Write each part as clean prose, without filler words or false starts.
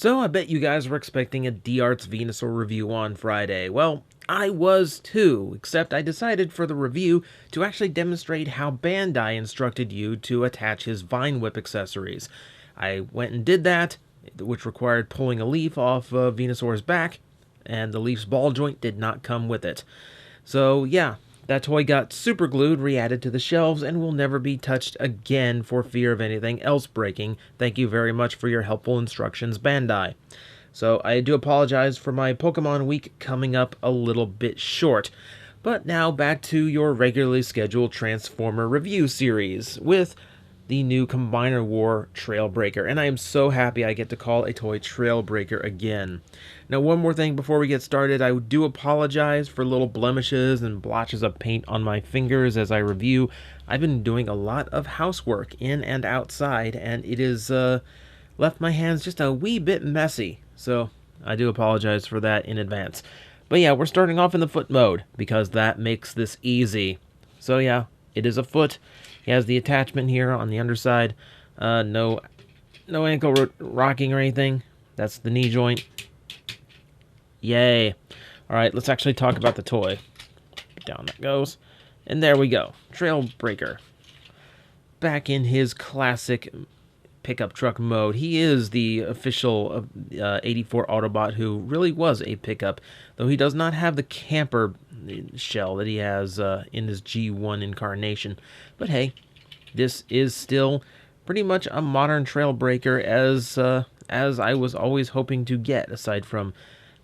So I bet you guys were expecting a D-Arts Venusaur review on Friday. Well, I was too, except I decided for the review to actually demonstrate how Bandai instructed you to attach his Vine Whip accessories. I went and did that, which required pulling a leaf off Venusaur's back, and the leaf's ball joint did not come with it. So yeah, that toy got super glued, re-added to the shelves, and will never be touched again for fear of anything else breaking. Thank you very much for your helpful instructions, Bandai. So I do apologize for my Pokemon week coming up a little bit short. But now back to your regularly scheduled Transformer review series with the new Combiner War Trailbreaker, and I am so happy I get to call a toy Trailbreaker again. Now, one more thing before we get started, I do apologize for little blemishes and blotches of paint on my fingers as I review. I've been doing a lot of housework in and outside, and it has left my hands just a wee bit messy, so I do apologize for that in advance. But yeah, we're starting off in the foot mode, because that makes this easy. So yeah, it is a foot. He has the attachment here on the underside. No ankle rocking or anything. That's the knee joint. Yay. Alright, let's actually talk about the toy. Down that goes. And there we go. Trailbreaker. Back in his classic pickup truck mode. He is the official 84 Autobot who really was a pickup, though he does not have the camper shell that he has in his G1 incarnation. But hey, this is still pretty much a modern Trailbreaker as I was always hoping to get, aside from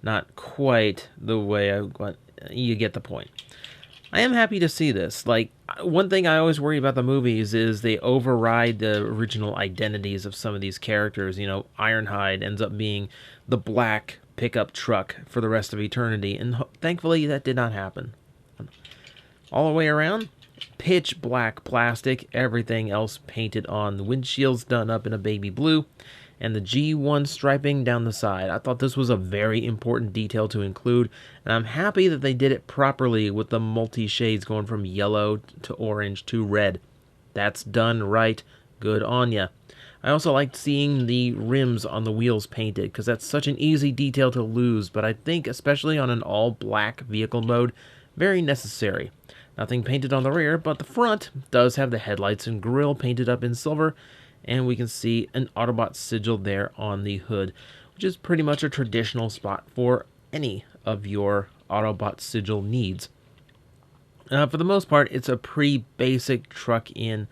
not quite the way I want. You get the point. I am happy to see this. Like, one thing I always worry about the movies is they override the original identities of some of these characters. You know, Ironhide ends up being the black pickup truck for the rest of eternity, and thankfully that did not happen. All the way around, pitch black plastic, everything else painted on. The windshield's done up in a baby blue, and the G1 striping down the side. I thought this was a very important detail to include, and I'm happy that they did it properly with the multi-shades going from yellow to orange to red. That's done right. Good on ya. I also liked seeing the rims on the wheels painted, because that's such an easy detail to lose, but I think, especially on an all-black vehicle mode, very necessary. Nothing painted on the rear, but the front does have the headlights and grille painted up in silver, and we can see an Autobot sigil there on the hood, which is pretty much a traditional spot for any of your Autobot sigil needs. For the most part, it's a pretty basic truck in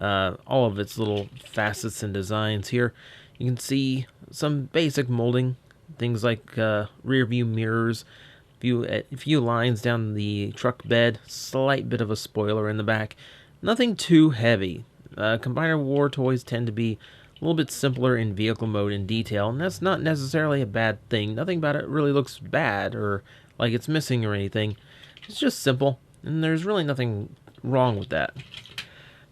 all of its little facets and designs here. You can see some basic molding, things like rear view mirrors, a few lines down the truck bed, slight bit of a spoiler in the back. Nothing too heavy. Combiner War toys tend to be a little bit simpler in vehicle mode in detail, and that's not necessarily a bad thing. Nothing about it really looks bad or like it's missing or anything. It's just simple, and there's really nothing wrong with that.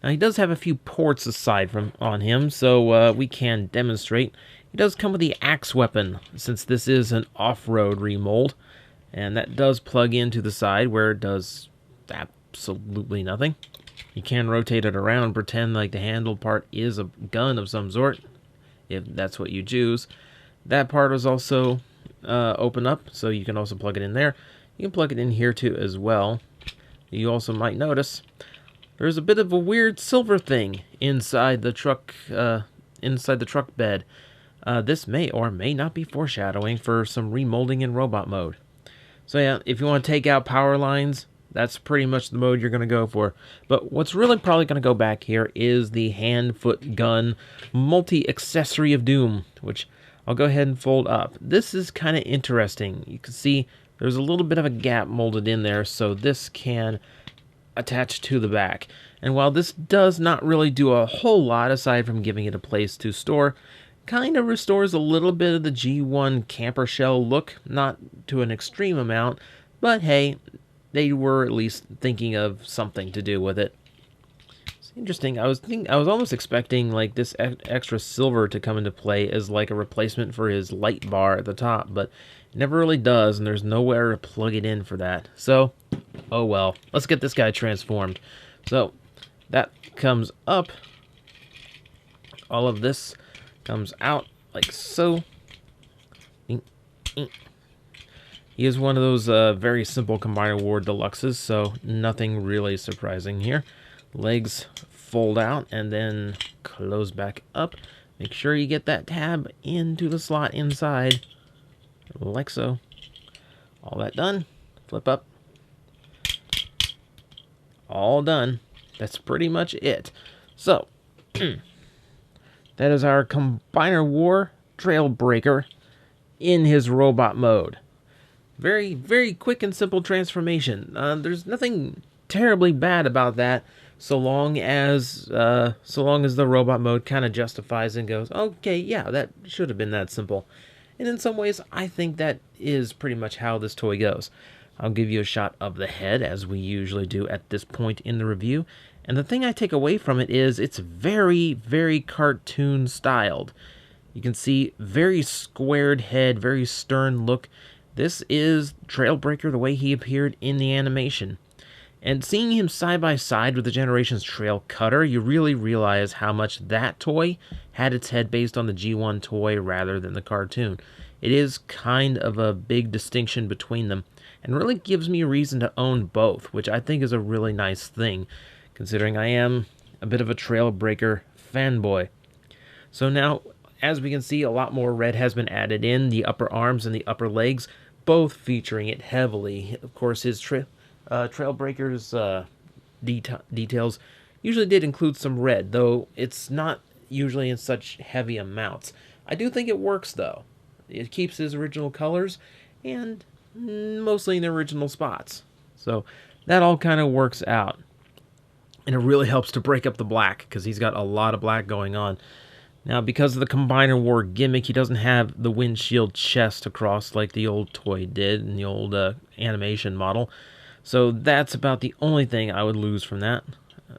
Now, he does have a few ports aside from on him, so we can demonstrate. He does come with the axe weapon, since this is an off-road remold, and that does plug into the side where it does absolutely nothing. You can rotate it around, pretend like the handle part is a gun of some sort, if that's what you choose. That part is also open up, so you can also plug it in there. You can plug it in here too as well. You also might notice there's a bit of a weird silver thing inside the truck bed. This may or may not be foreshadowing for some remolding in robot mode. So yeah, if you want to take out power lines, that's pretty much the mode you're going to go for. But what's really probably going to go back here is the hand, foot, gun, multi-accessory of doom, which I'll go ahead and fold up. This is kind of interesting. You can see there's a little bit of a gap molded in there, so this can attach to the back. And while this does not really do a whole lot aside from giving it a place to store, kind of restores a little bit of the G1 camper shell look, not to an extreme amount, but hey, they were at least thinking of something to do with it. It's interesting. I was almost expecting like this extra silver to come into play as like a replacement for his light bar at the top, but it never really does, and there's nowhere to plug it in for that. So, oh well. Let's get this guy transformed. So, that comes up. All of this comes out like so. He is one of those very simple Combiner War Deluxes, so nothing really surprising here. Legs fold out and then close back up. Make sure you get that tab into the slot inside, like so. All that done. Flip up. All done. That's pretty much it. So, that is our Combiner War Trailbreaker in his robot mode. Very, very quick and simple transformation. There's nothing terribly bad about that, so long as the robot mode kind of justifies and goes, okay, yeah, that should have been that simple. And in some ways, I think that is pretty much how this toy goes. I'll give you a shot of the head, as we usually do at this point in the review. And the thing I take away from it is it's very, very cartoon styled. You can see very squared head, very stern look. This is Trailbreaker the way he appeared in the animation. And seeing him side by side with the Generations Trail Cutter, you really realize how much that toy had its head based on the G1 toy rather than the cartoon. It is kind of a big distinction between them, and really gives me a reason to own both, which I think is a really nice thing, considering I am a bit of a Trailbreaker fanboy. So now, as we can see, a lot more red has been added in, the upper arms and the upper legs, both featuring it heavily. Of course, his Trailbreaker's details usually did include some red, though it's not usually in such heavy amounts. I do think it works, though. It keeps his original colors, and mostly in the original spots. So that all kind of works out. And it really helps to break up the black, because he's got a lot of black going on. Now, because of the Combiner War gimmick, he doesn't have the windshield chest across like the old toy did in the old animation model. So that's about the only thing I would lose from that.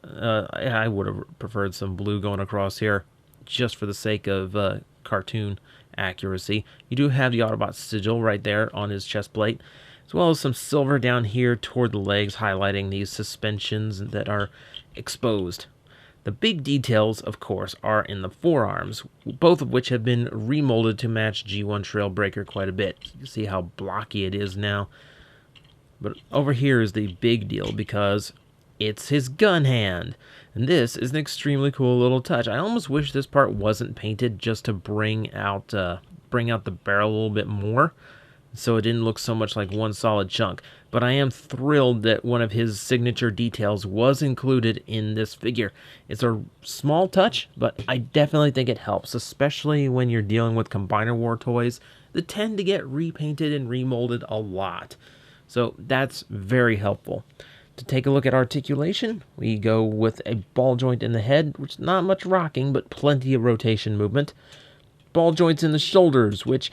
I would have preferred some blue going across here, just for the sake of cartoon accuracy. You do have the Autobot sigil right there on his chest plate, as well as some silver down here toward the legs, highlighting these suspensions that are exposed. The big details, of course, are in the forearms, both of which have been remolded to match G1 Trailbreaker quite a bit. You can see how blocky it is now. But over here is the big deal, because it's his gun hand. And this is an extremely cool little touch. I almost wish this part wasn't painted just to bring out the barrel a little bit more, so it didn't look so much like one solid chunk. But I am thrilled that one of his signature details was included in this figure. It's a small touch, but I definitely think it helps, especially when you're dealing with Combiner War toys that tend to get repainted and remolded a lot. So that's very helpful. To take a look at articulation, we go with a ball joint in the head, which is not much rocking, but plenty of rotation movement. Ball joints in the shoulders, which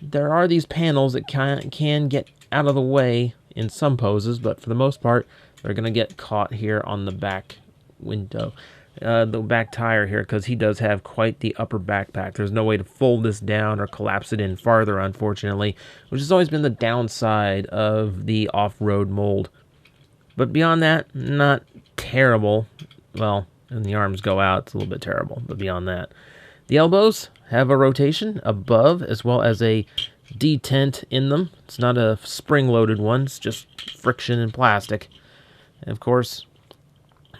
there are these panels that can get out of the way in some poses, but for the most part, they're going to get caught here on the back window, the back tire here, because he does have quite the upper backpack. There's no way to fold this down or collapse it in farther, unfortunately, which has always been the downside of the off-road mold. But beyond that, not terrible. Well, and the arms go out, it's a little bit terrible, but beyond that. The elbows have a rotation above, as well as a detent in them. It's not a spring-loaded one, it's just friction and plastic. And of course,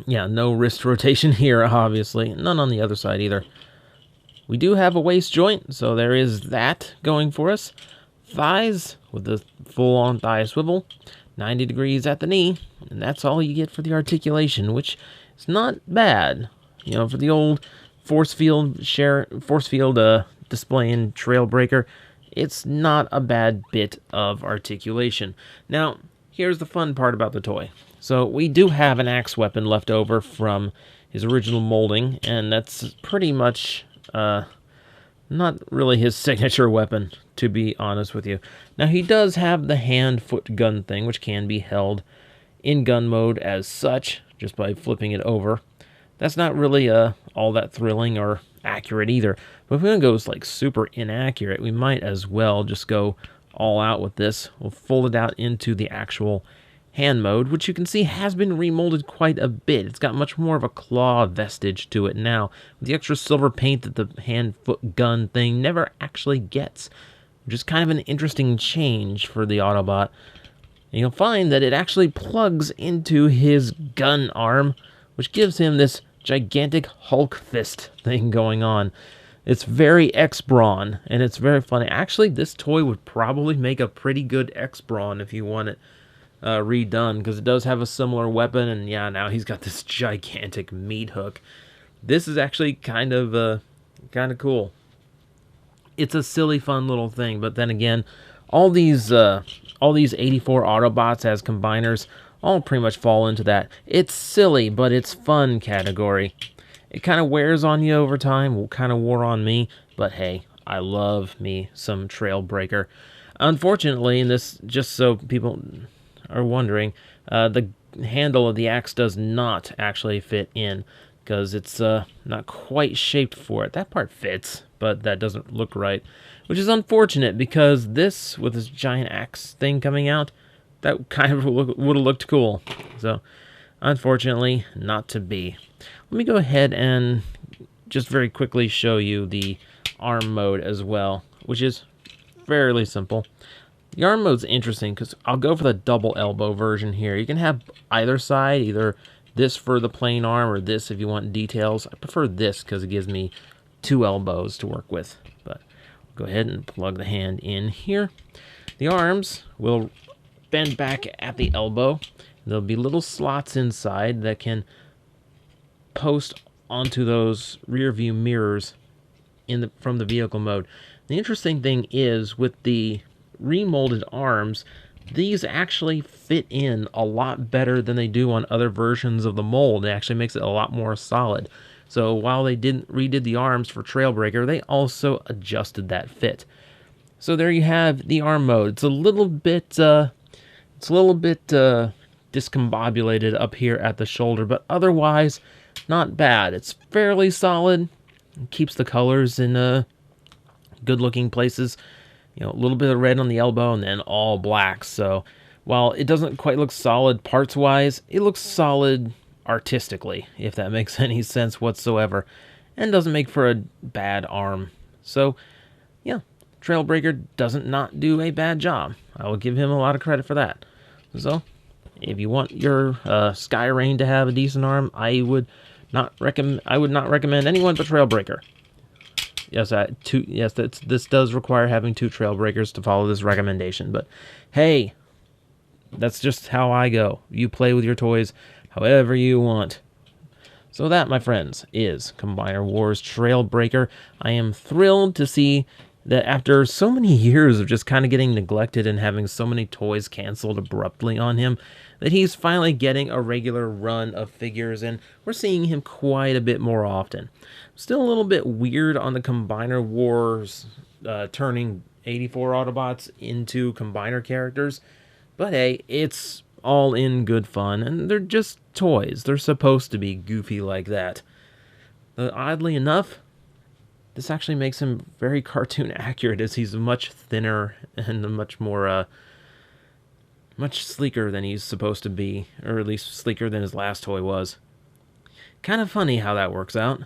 yeah, no wrist rotation here, obviously. None on the other side either. We do have a waist joint, so there is that going for us. Thighs with the full-on thigh swivel. 90 degrees at the knee, and that's all you get for the articulation, which is not bad. You know, for the old force field displaying Trailbreaker, it's not a bad bit of articulation. Now, here's the fun part about the toy. So we do have an axe weapon left over from his original molding, and that's pretty much not really his signature weapon, to be honest with you. Now, he does have the hand-foot gun thing, which can be held in gun mode as such, just by flipping it over. That's not really all that thrilling or accurate either. But if we're going to go like super inaccurate, we might as well just go all out with this. We'll fold it out into the actual hand mode, which you can see has been remolded quite a bit. It's got much more of a claw vestige to it now, with the extra silver paint that the hand-foot gun thing never actually gets, which which is kind of an interesting change for the Autobot. And you'll find that it actually plugs into his gun arm, which gives him this gigantic Hulk fist thing going on. It's very X-Brawn, and it's very funny. Actually, this toy would probably make a pretty good X-Brawn if you want it redone, because it does have a similar weapon, and yeah, now he's got this gigantic meat hook. This is actually kind of cool. It's a silly, fun little thing, but then again, all these 84 Autobots as combiners all pretty much fall into that it's silly but it's fun category. It kind of wears on you over time, kind of wore on me, but hey, I love me some Trailbreaker. Unfortunately, and this, just so people are wondering, the handle of the axe does not actually fit in, because it's not quite shaped for it. That part fits, but that doesn't look right, which is unfortunate, because this, with this giant axe thing coming out, that kind of would have looked cool. So, unfortunately, not to be. Let me go ahead and just very quickly show you the arm mode as well, which is fairly simple. The arm mode's interesting because I'll go for the double elbow version here. You can have either side, either this for the plain arm or this if you want details. I prefer this because it gives me 2 elbows to work with. But I'll go ahead and plug the hand in here. The arms will bend back at the elbow. There'll be little slots inside that can post onto those rear view mirrors from the vehicle mode. The interesting thing is, with the remolded arms, these actually fit in a lot better than they do on other versions of the mold. It actually makes it a lot more solid. So while they redid the arms for Trailbreaker, they also adjusted that fit. So there you have the arm mode. It's a little bit discombobulated up here at the shoulder, but otherwise not bad. It's fairly solid. It keeps the colors in good looking places. You know, a little bit of red on the elbow and then all black. So while it doesn't quite look solid parts wise, it looks solid artistically, if that makes any sense whatsoever, and doesn't make for a bad arm. So yeah, Trailbreaker doesn't not do a bad job. I will give him a lot of credit for that. So if you want your Skyrain to have a decent arm, I would not recommend anyone but Trailbreaker. Yes, this does require having 2 Trailbreakers to follow this recommendation, but hey, that's just how I go. You play with your toys however you want. So that, my friends, is Combiner Wars Trailbreaker. I am thrilled to see that after so many years of just kind of getting neglected and having so many toys canceled abruptly on him, that he's finally getting a regular run of figures, and we're seeing him quite a bit more often. Still a little bit weird on the Combiner Wars turning 84 Autobots into Combiner characters, but hey, it's all in good fun, and they're just toys. They're supposed to be goofy like that. Oddly enough, this actually makes him very cartoon accurate, as he's much thinner and much more, much sleeker than he's supposed to be, or at least sleeker than his last toy was. Kind of funny how that works out.